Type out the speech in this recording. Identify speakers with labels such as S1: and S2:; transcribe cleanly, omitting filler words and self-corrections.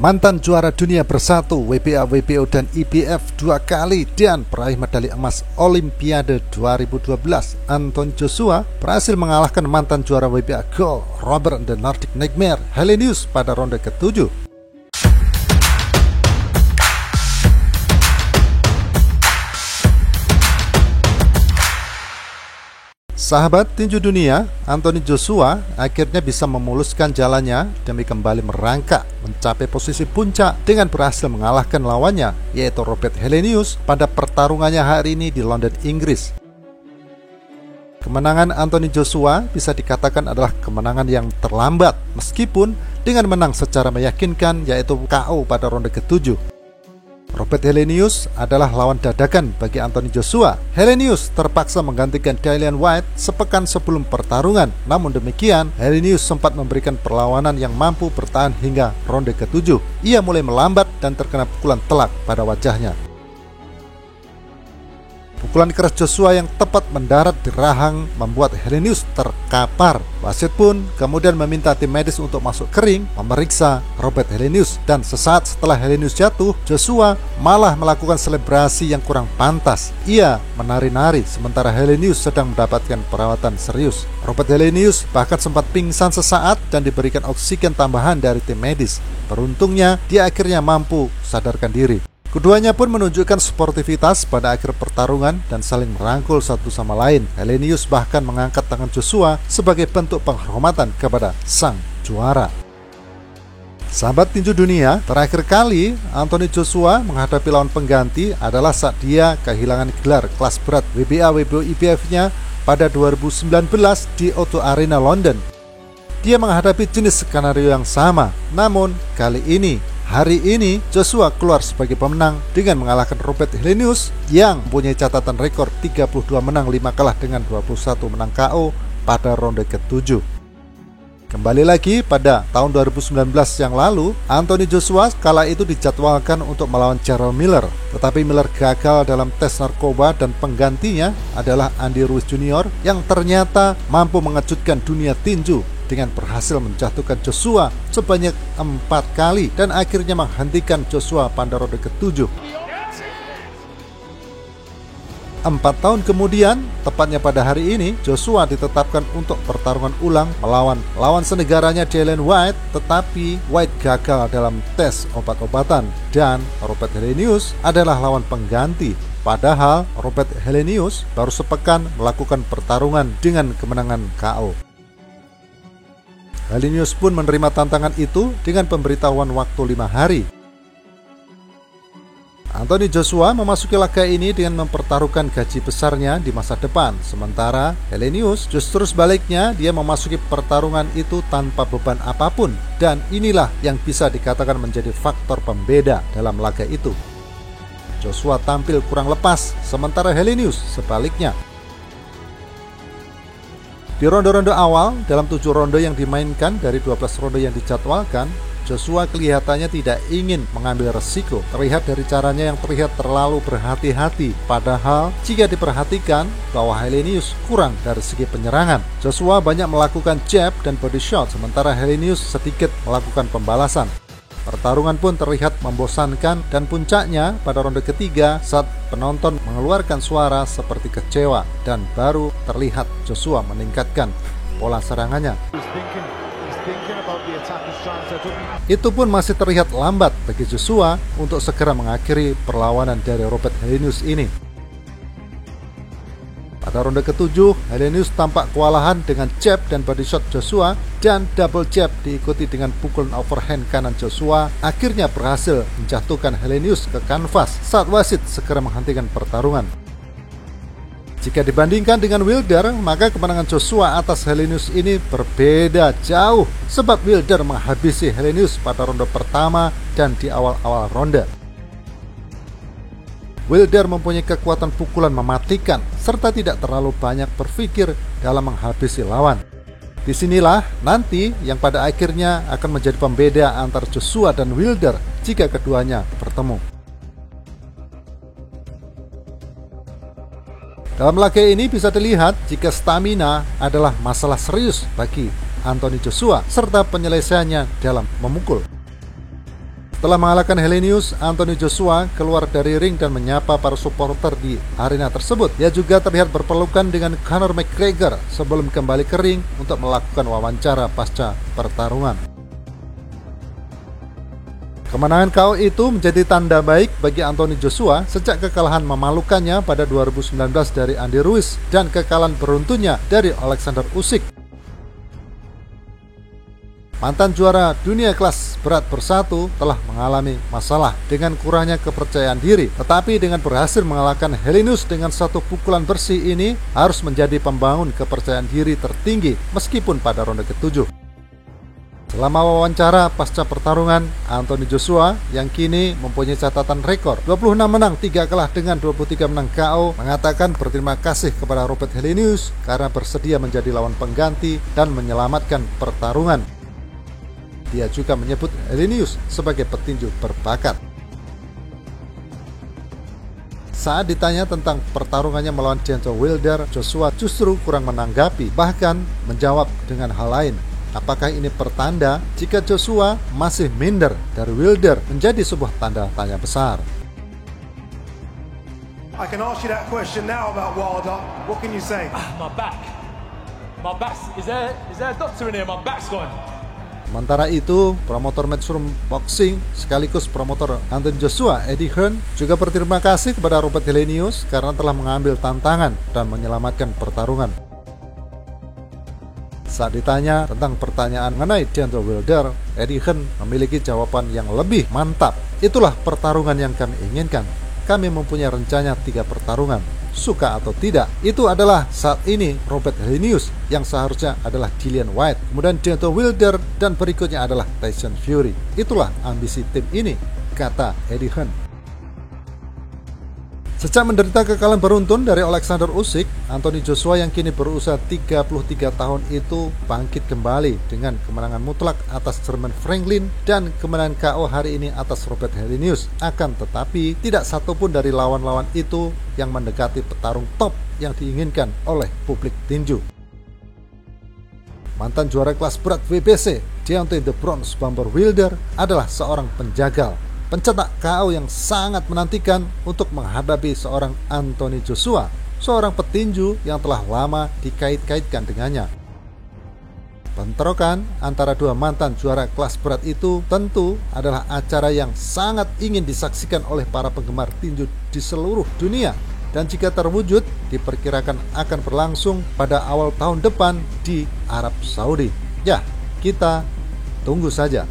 S1: Mantan juara dunia bersatu WBA, WBO, dan IBF 2 kali dan peraih medali emas Olimpiade 2012, Anthony Joshua berhasil mengalahkan mantan juara WBA Gold Robert the Nordic Nightmare Helenius pada ronde ke-7. Sahabat tinju dunia, Anthony Joshua akhirnya bisa memuluskan jalannya demi kembali merangkak mencapai posisi puncak dengan berhasil mengalahkan lawannya, yaitu Robert Helenius pada pertarungannya hari ini di London, Inggris. Kemenangan Anthony Joshua bisa dikatakan adalah kemenangan yang terlambat, meskipun dengan menang secara meyakinkan, yaitu KO pada ronde ke-7. Robert Helenius adalah lawan dadakan bagi Anthony Joshua. Helenius terpaksa menggantikan Dillian Whyte sepekan sebelum pertarungan. Namun demikian, Helenius sempat memberikan perlawanan yang mampu bertahan hingga ronde ke-7. Ia mulai melambat dan terkena pukulan telak pada wajahnya. Pukulan keras Joshua yang tepat mendarat di rahang membuat Helenius terkapar. Wasit pun kemudian meminta tim medis untuk masuk ke ring memeriksa Robert Helenius, dan sesaat setelah Helenius jatuh, Joshua malah melakukan selebrasi yang kurang pantas. Ia menari-nari sementara Helenius sedang mendapatkan perawatan serius. Robert Helenius bahkan sempat pingsan sesaat dan diberikan oksigen tambahan dari tim medis. Beruntungnya dia akhirnya mampu sadarkan diri. Keduanya pun menunjukkan sportivitas pada akhir pertarungan dan saling merangkul satu sama lain. Helenius bahkan mengangkat tangan Joshua sebagai bentuk penghormatan kepada sang juara. Sahabat tinju dunia, terakhir kali Anthony Joshua menghadapi lawan pengganti adalah saat dia kehilangan gelar kelas berat WBA, WBO, IBF-nya pada 2019 di O2 Arena London. Dia menghadapi jenis skenario yang sama, namun kali ini hari ini Joshua keluar sebagai pemenang dengan mengalahkan Robert Helenius yang mempunyai catatan rekor 32 menang 5 kalah dengan 21 menang KO pada ronde ke-7. Kembali lagi pada tahun 2019 yang lalu, Anthony Joshua kala itu dijadwalkan untuk melawan Jarrell Miller, tetapi Miller gagal dalam tes narkoba dan penggantinya adalah Andy Ruiz Jr. yang ternyata mampu mengejutkan dunia tinju dengan berhasil menjatuhkan Joshua sebanyak 4 kali dan akhirnya menghentikan Joshua pada ronde ke-7. 4 tahun kemudian, tepatnya pada hari ini, Joshua ditetapkan untuk pertarungan ulang melawan lawan senegaranya Dillian Whyte, tetapi Whyte gagal dalam tes obat-obatan dan Robert Helenius adalah lawan pengganti. Padahal Robert Helenius baru sepekan melakukan pertarungan dengan kemenangan KO. Helenius pun menerima tantangan itu dengan pemberitahuan waktu 5 hari. Anthony Joshua memasuki laga ini dengan mempertaruhkan gaji besarnya di masa depan. Sementara Helenius justru sebaliknya, dia memasuki pertarungan itu tanpa beban apapun. Dan inilah yang bisa dikatakan menjadi faktor pembeda dalam laga itu. Joshua tampil kurang lepas, sementara Helenius sebaliknya. Di ronde-ronde awal, dalam 7 ronde yang dimainkan dari 12 ronde yang dijadwalkan, Joshua kelihatannya tidak ingin mengambil resiko. Terlihat dari caranya yang terlihat terlalu berhati-hati. Padahal jika diperhatikan bahwa Helenius kurang dari segi penyerangan. Joshua banyak melakukan jab dan body shot, sementara Helenius sedikit melakukan pembalasan. Pertarungan pun terlihat membosankan dan puncaknya pada ronde ketiga saat penonton mengeluarkan suara seperti kecewa dan baru terlihat Joshua meningkatkan pola serangannya. Itu pun masih terlihat lambat bagi Joshua untuk segera mengakhiri perlawanan dari Robert Helenius ini. Pada ronde ke-7, Helenius tampak kewalahan dengan jab dan body shot Joshua dan double jab diikuti dengan pukulan overhand kanan Joshua akhirnya berhasil menjatuhkan Helenius ke kanvas saat wasit segera menghentikan pertarungan. Jika dibandingkan dengan Wilder, maka kemenangan Joshua atas Helenius ini berbeda jauh sebab Wilder menghabisi Helenius pada ronde pertama dan di awal-awal ronde. Wilder mempunyai kekuatan pukulan mematikan serta tidak terlalu banyak berpikir dalam menghabisi lawan. Disinilah nanti yang pada akhirnya akan menjadi pembeda antara Joshua dan Wilder jika keduanya bertemu. Dalam laga ini bisa dilihat jika stamina adalah masalah serius bagi Anthony Joshua serta penyelesaiannya dalam memukul. Setelah mengalahkan Helenius, Anthony Joshua keluar dari ring dan menyapa para supporter di arena tersebut. Ia juga terlihat berpelukan dengan Conor McGregor sebelum kembali ke ring untuk melakukan wawancara pasca pertarungan. Kemenangan KO itu menjadi tanda baik bagi Anthony Joshua sejak kekalahan memalukannya pada 2019 dari Andy Ruiz dan kekalahan beruntunnya dari Alexander Usyk. Mantan juara dunia kelas berat bersatu telah mengalami masalah dengan kurangnya kepercayaan diri, tetapi dengan berhasil mengalahkan Helenius dengan satu pukulan bersih ini harus menjadi pembangun kepercayaan diri tertinggi meskipun pada ronde ke-7. Selama wawancara pasca pertarungan, Anthony Joshua yang kini mempunyai catatan rekor 26 menang 3 kalah dengan 23 menang KO mengatakan berterima kasih kepada Robert Helenius karena bersedia menjadi lawan pengganti dan menyelamatkan pertarungan. Dia juga menyebut Helenius sebagai petinju berbakat. Saat ditanya tentang pertarungannya melawan Deontay Wilder, Joshua justru kurang menanggapi, bahkan menjawab dengan hal lain. Apakah ini pertanda jika Joshua masih minder dari Wilder menjadi sebuah tanda tanya besar?
S2: I can ask you that question now about Wilder. What can you say?
S3: My back. Is there a doctor in here? My back's gone.
S1: Sementara itu, promotor Matchroom Boxing sekaligus promotor Anthony Joshua, Eddie Hearn, juga berterima kasih kepada Robert Helenius karena telah mengambil tantangan dan menyelamatkan pertarungan. Saat ditanya tentang pertanyaan mengenai Deontay Wilder, Eddie Hearn memiliki jawaban yang lebih mantap. Itulah pertarungan yang kami inginkan. Kami mempunyai rencana 3 pertarungan. Suka atau tidak, itu adalah saat ini Robert Helenius yang seharusnya adalah Dillian Whyte, kemudian Deontay Wilder, dan berikutnya adalah Tyson Fury. Itulah ambisi tim ini, kata Eddie Hearn. Sejak menderita kekalahan beruntun dari Alexander Usyk, Anthony Joshua yang kini berusia 33 tahun itu bangkit kembali dengan kemenangan mutlak atas Jermaine Franklin dan kemenangan KO hari ini atas Robert Helenius. Akan tetapi, tidak satupun dari lawan-lawan itu yang mendekati petarung top yang diinginkan oleh publik tinju. Mantan juara kelas berat WBC, Deontay The Bronze Bomber Wilder adalah seorang penjagal, pencetak KO yang sangat menantikan untuk menghadapi seorang Anthony Joshua, seorang petinju yang telah lama dikait-kaitkan dengannya. Bentrokan antara dua mantan juara kelas berat itu tentu adalah acara yang sangat ingin disaksikan oleh para penggemar tinju di seluruh dunia, dan jika terwujud diperkirakan akan berlangsung pada awal tahun depan di Arab Saudi. Ya, kita tunggu saja.